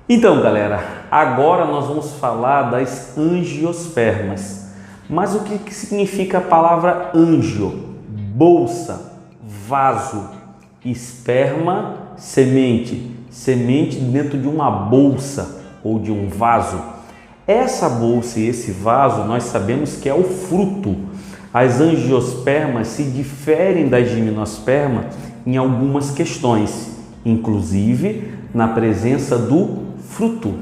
Então, galera, agora nós vamos falar das angiospermas. Mas o que significa a palavra angio? Bolsa, vaso, esperma, semente. Semente dentro de uma bolsa ou de um vaso. Essa bolsa e esse vaso nós sabemos que é o fruto. As angiospermas se diferem das gimnospermas em algumas questões, inclusive na presença do fruto.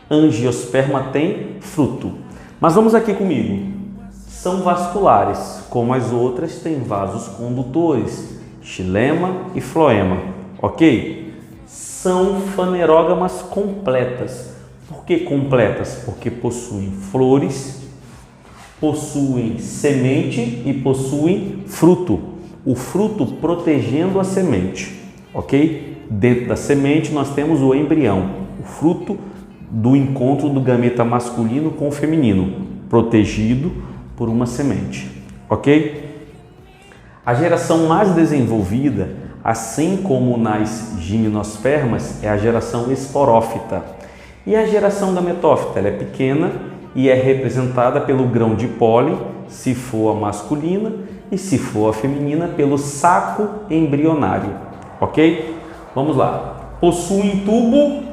Angiosperma tem fruto. Mas vamos aqui comigo. São vasculares, como as outras têm vasos condutores, xilema e floema, ok? São fanerógamas completas. Por que completas? Porque possuem flores, possuem semente e possuem fruto. O fruto protegendo a semente, ok? Dentro da semente nós temos o embrião, o fruto do encontro do gameta masculino com o feminino, protegido por uma semente, ok? A geração mais desenvolvida, assim como nas gimnospermas, é a geração esporófita. E a geração gametófita, ela é pequena e é representada pelo grão de pólen, se for a masculina, e se for a feminina, pelo saco embrionário, ok? Vamos lá. Possuem tubo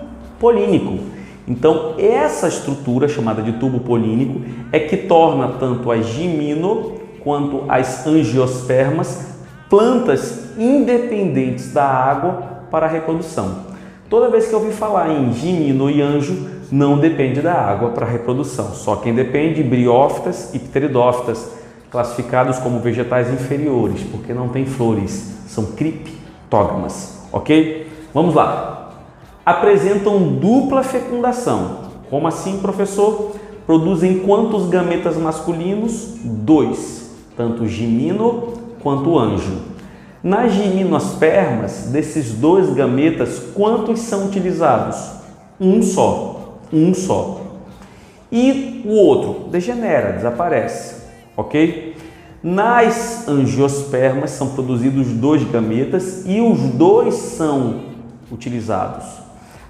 polínico. Então, essa estrutura chamada de tubo polínico é que torna tanto as gimino quanto as angiospermas plantas independentes da água para a reprodução. Toda vez que eu ouvir falar em gimino e anjo, não depende da água para a reprodução. Só quem depende, briófitas e pteridófitas, classificados como vegetais inferiores, porque não têm flores, são criptógamas, ok? Vamos lá. Apresentam dupla fecundação. Como assim, professor? Produzem quantos gametas masculinos? 2, tanto gimino quanto anjo. Nas gimnospermas, desses 2 gametas, quantos são utilizados? Um só. E o outro degenera, desaparece, ok? Nas angiospermas são produzidos 2 gametas e os 2 são utilizados.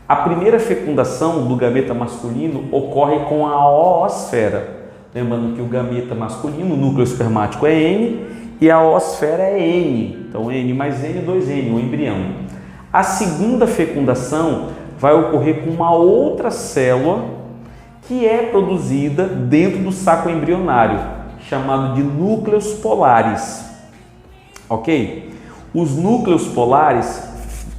A primeira fecundação do gameta masculino ocorre com a oosfera. Lembrando que o gameta masculino, o núcleo espermático é N e a oosfera é N. Então, N mais N, 2N, o embrião. A segunda fecundação vai ocorrer com uma outra célula que é produzida dentro do saco embrionário, chamado de núcleos polares. Ok? Os núcleos polares,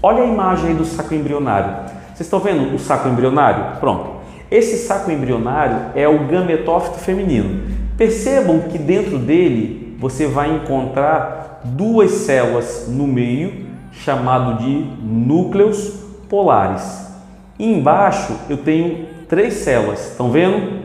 olha a imagem aí do saco embrionário. Vocês estão vendo o saco embrionário? Pronto. Esse saco embrionário é o gametófito feminino. Percebam que dentro dele você vai encontrar 2 células no meio, chamado de núcleos polares. E embaixo eu tenho 3 células, estão vendo?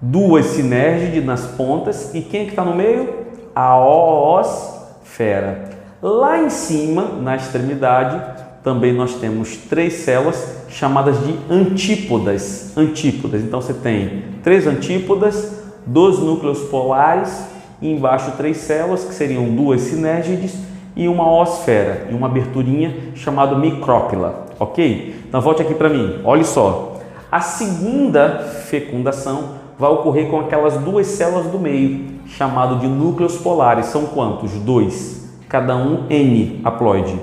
2 sinérgides nas pontas e quem é que está no meio? A oosfera. Lá em cima, na extremidade, também nós temos 3 células chamadas de antípodas. Então você tem 3 antípodas, 2 núcleos polares e embaixo 3 células que seriam 2 sinérgides e uma oosfera e uma aberturinha chamada micrópila, ok? Então volte aqui para mim, olha só. A segunda fecundação vai ocorrer com aquelas 2 células do meio, chamado de núcleos polares. São quantos? 2, cada um N haploide.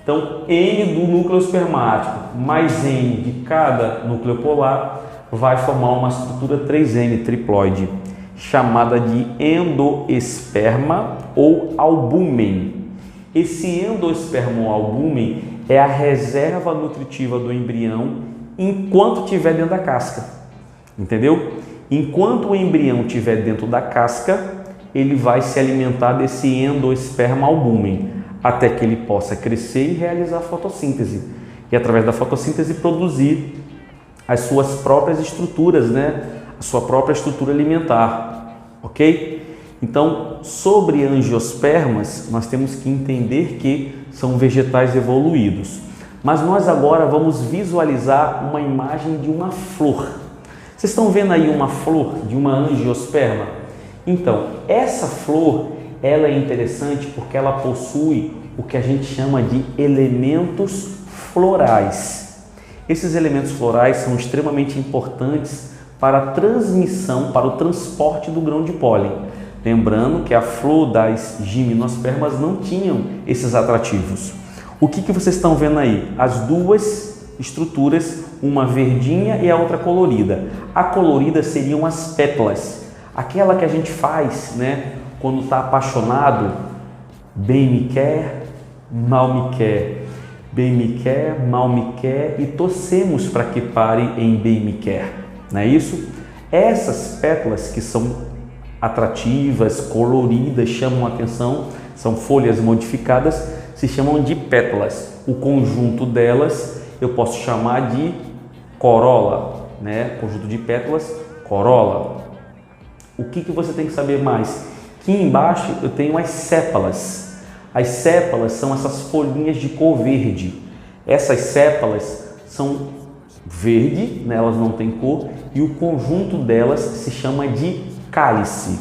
Então, N do núcleo espermático mais N de cada núcleo polar vai formar uma estrutura 3N triploide, chamada de endoesperma ou albúmen. Esse endoesperma ou albúmen é a reserva nutritiva do embrião enquanto estiver dentro da casca. Entendeu? Enquanto o embrião estiver dentro da casca, ele vai se alimentar desse endoesperma albúmen, até que ele possa crescer e realizar a fotossíntese. E através da fotossíntese produzir as suas próprias estruturas, né? A sua própria estrutura alimentar, ok? Então, sobre angiospermas, nós temos que entender que são vegetais evoluídos. Mas nós agora vamos visualizar uma imagem de uma flor. Vocês estão vendo aí uma flor de uma angiosperma? Então, essa flor, ela é interessante porque ela possui o que a gente chama de elementos florais. Esses elementos florais são extremamente importantes para a transmissão, para o transporte do grão de pólen. Lembrando que a flor das gimnospermas não tinham esses atrativos. O que vocês estão vendo aí? As duas estruturas, uma verdinha e a outra colorida. A colorida seriam as pétalas, aquela que a gente faz, né, quando está apaixonado, bem me quer, mal me quer, bem me quer, mal me quer e torcemos para que pare em bem me quer, não é isso? Essas pétalas que são atrativas, coloridas, chamam a atenção, são folhas modificadas, se chamam de pétalas. O conjunto delas eu posso chamar de corola, né? Conjunto de pétalas, corola. O que você tem que saber mais? Aqui embaixo eu tenho as sépalas. As sépalas são essas folhinhas de cor verde. Essas sépalas são verde, né? Elas não têm cor, e o conjunto delas se chama de cálice,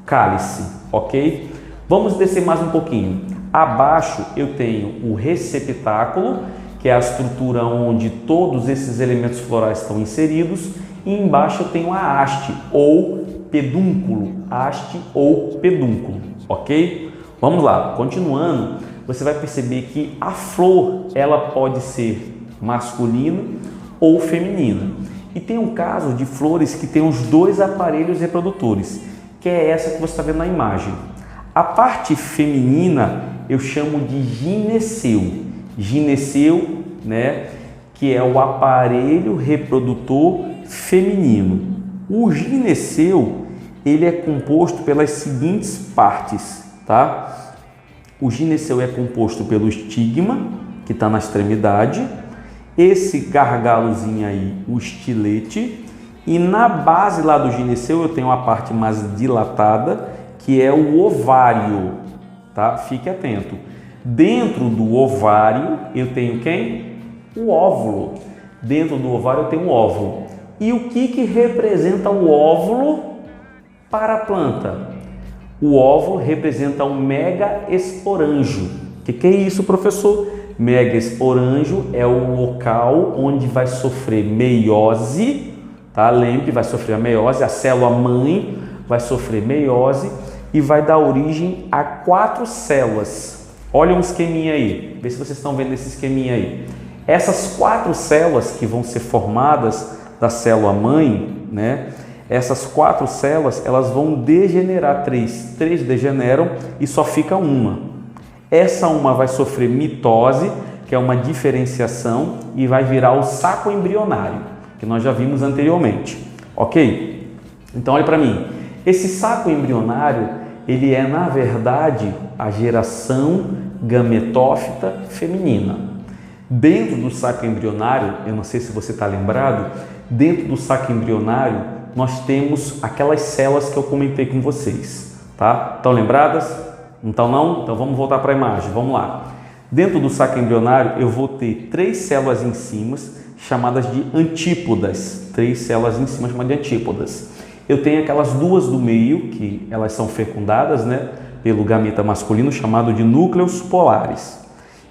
cálice, ok? Vamos descer mais um pouquinho. Abaixo eu tenho o receptáculo, que é a estrutura onde todos esses elementos florais estão inseridos, e embaixo eu tenho a haste ou pedúnculo, haste ou pedúnculo, ok? Vamos lá, continuando, você vai perceber que a flor ela pode ser masculina ou feminina. E tem um caso de flores que tem os dois aparelhos reprodutores, que é essa que você está vendo na imagem. A parte feminina eu chamo de gineceu. Gineceu, né, que é o aparelho reprodutor feminino. O gineceu, ele é composto pelas seguintes partes, tá? O gineceu é composto pelo estigma, que está na extremidade, esse gargalozinho aí, o estilete, e na base lá do gineceu eu tenho a parte mais dilatada, que é o ovário, tá? Fique atento. Dentro do ovário eu tenho quem? O óvulo. Dentro do ovário eu tenho o óvulo. E o que representa o óvulo para a planta? O óvulo representa um megaesporângio. O que é isso, professor? Megaesporângio é o local onde vai sofrer meiose, tá? Lembre, vai sofrer a meiose, a célula mãe vai sofrer meiose e vai dar origem a 4 células. Olha um esqueminha aí, vê se vocês estão vendo esse esqueminha aí. Essas 4 células que vão ser formadas da célula mãe, né? Essas 4 células, elas vão degenerar 3 degeneram e só fica uma. Essa uma vai sofrer mitose, que é uma diferenciação, e vai virar o saco embrionário, que nós já vimos anteriormente, ok? Então olha para mim, esse saco embrionário, ele é na verdade a geração gametófita feminina. Dentro do saco embrionário, eu não sei se você está lembrado, dentro do saco embrionário nós temos aquelas células que eu comentei com vocês, tá? Estão lembradas? Então não? Então vamos voltar para a imagem, vamos lá. Dentro do saco embrionário eu vou ter 3 células em cima chamadas de antípodas. 3 células em cima chamadas de antípodas. Eu tenho aquelas 2 do meio, que elas são fecundadas, né, pelo gameta masculino, chamado de núcleos polares.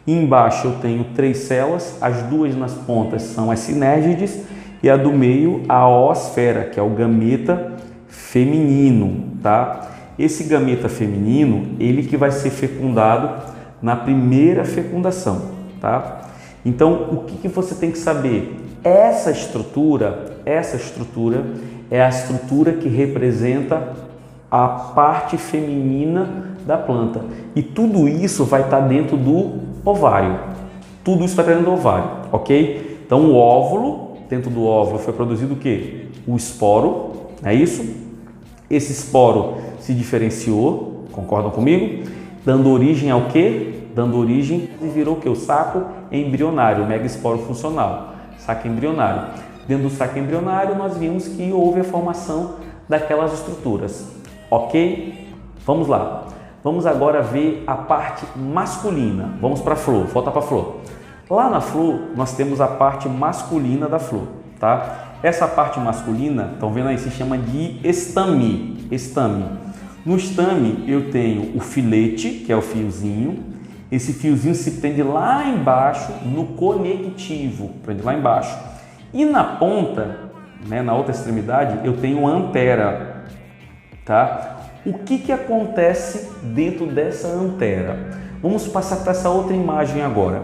E embaixo eu tenho 3 células, as 2 nas pontas são as sinérgides e a do meio a oosfera, que é o gameta feminino, tá? Esse gameta feminino, ele que vai ser fecundado na primeira fecundação, tá? Então, o que você tem que saber? Essa estrutura é a estrutura que representa a parte feminina da planta. E tudo isso vai estar dentro do ovário. Tudo isso vai estar dentro do ovário, ok? Então, o óvulo, dentro do óvulo foi produzido o quê? O esporo, é isso? Esse esporo se diferenciou, concordam comigo? Dando origem ao quê? Dando origem e virou o quê? O saco embrionário, o megaesporo funcional, saco embrionário. Dentro do saco embrionário nós vimos que houve a formação daquelas estruturas, ok? Vamos lá. Vamos agora ver a parte masculina. Vamos para a flor, volta para a flor. Lá na flor nós temos a parte masculina da flor, tá? Essa parte masculina, estão vendo aí, se chama de estame. Estame. No estame eu tenho o filete, que é o fiozinho. Esse fiozinho se prende lá embaixo no conectivo, prende lá embaixo. E na ponta, né, na outra extremidade, eu tenho a antera, tá? O que acontece dentro dessa antera? Vamos passar para essa outra imagem agora.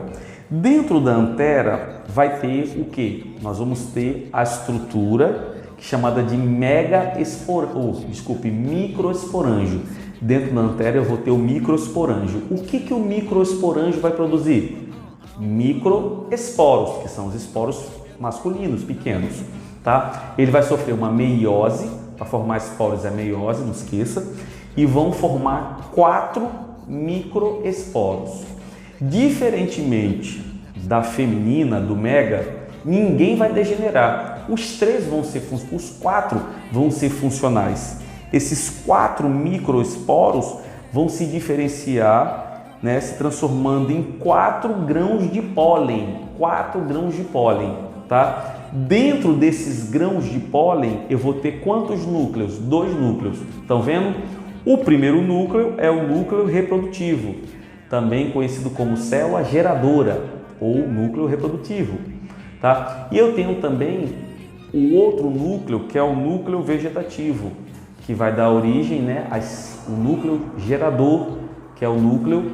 Dentro da antera vai ter o que? Nós vamos ter a estrutura chamada de microesporângio. Dentro da antera eu vou ter o microesporângio. O que o microesporângio vai produzir? Microesporos, que são os esporos masculinos, pequenos, tá? Ele vai sofrer uma meiose, para formar esporos é meiose, não esqueça, e vão formar 4 microesporos. Diferentemente da feminina, do mega, ninguém vai degenerar. Os 4 vão ser funcionais. Esses 4 microesporos vão se diferenciar, né, se transformando em 4 grãos de pólen. 4 grãos de pólen, tá? Dentro desses grãos de pólen, eu vou ter quantos núcleos? 2 núcleos. Estão vendo? O primeiro núcleo é o núcleo reprodutivo, também conhecido como célula geradora ou núcleo reprodutivo, tá? E eu tenho também o outro núcleo, que é o núcleo vegetativo, que vai dar origem, né, ao núcleo gerador, que é o núcleo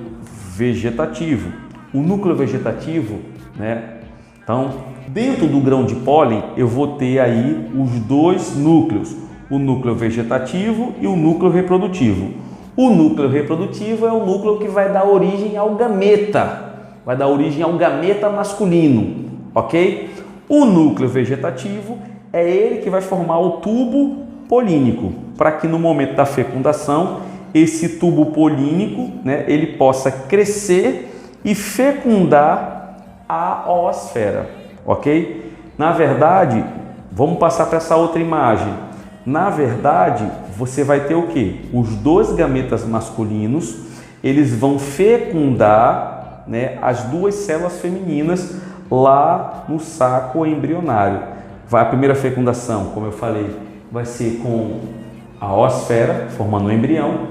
vegetativo. O núcleo vegetativo, né? Então, dentro do grão de pólen, eu vou ter aí os 2 núcleos, o núcleo vegetativo e o núcleo reprodutivo. O núcleo reprodutivo é o núcleo que vai dar origem ao gameta, vai dar origem ao gameta masculino, ok? O núcleo vegetativo é ele que vai formar o tubo polínico, para que no momento da fecundação, esse tubo polínico, né, ele possa crescer e fecundar a oosfera, ok? Na verdade, vamos passar para essa outra imagem. Na verdade, você vai ter o que? Os 2 gametas masculinos, eles vão fecundar, né, as 2 células femininas lá no saco embrionário. A primeira fecundação, como eu falei, vai ser com a oosfera, formando o embrião.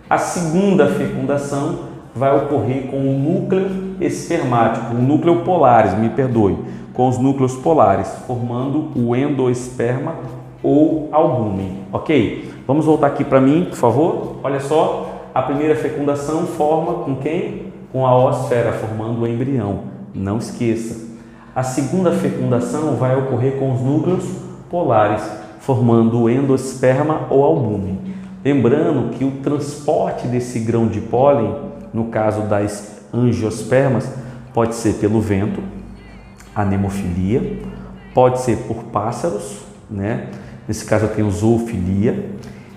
A segunda fecundação vai ocorrer com o núcleo espermático, o núcleo polares, me perdoe, com os núcleos polares, formando o endosperma ou albúmen, ok? Vamos voltar aqui para mim, por favor. Olha só, a primeira fecundação forma com quem? Com a oosfera, formando o embrião. Não esqueça. A segunda fecundação vai ocorrer com os núcleos polares, formando o endosperma ou albúmen. Lembrando que o transporte desse grão de pólen, no caso das angiospermas, pode ser pelo vento, anemofilia, pode ser por pássaros, né? Nesse caso eu tenho zoofilia.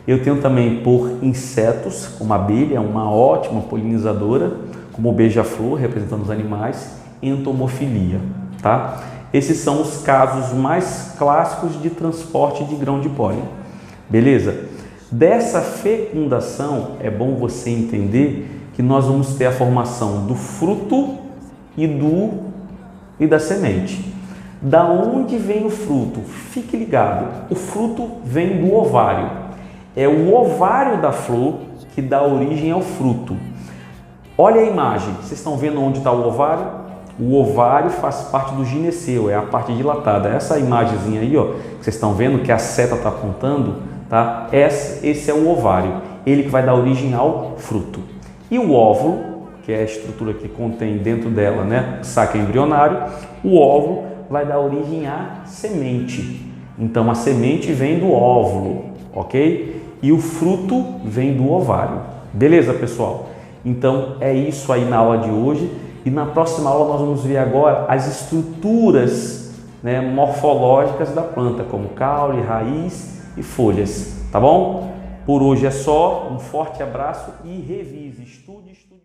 Eu tenho também por insetos, como a abelha, uma ótima polinizadora, como o beija-flor, representando os animais, entomofilia, tá? Esses são os casos mais clássicos de transporte de grão de pólen. Beleza? Dessa fecundação, é bom você entender que nós vamos ter a formação do fruto e da semente. Da onde vem o fruto? Fique ligado, o fruto vem do ovário. É o ovário da flor que dá origem ao fruto. Olha a imagem, vocês estão vendo onde está o ovário? O ovário faz parte do gineceu, é a parte dilatada. Essa imagenzinha aí, ó, que vocês estão vendo que a seta está apontando, tá? Esse é o ovário, ele que vai dar origem ao fruto. E o óvulo, que é a estrutura que contém dentro dela, né, o saco embrionário, o óvulo vai dar origem à semente. Então a semente vem do óvulo, ok? E o fruto vem do ovário. Beleza, pessoal? Então é isso aí na aula de hoje. E na próxima aula nós vamos ver agora as estruturas, né, morfológicas da planta, como caule, raiz e folhas. Tá bom? Por hoje é só. Um forte abraço e revise, estude, estude.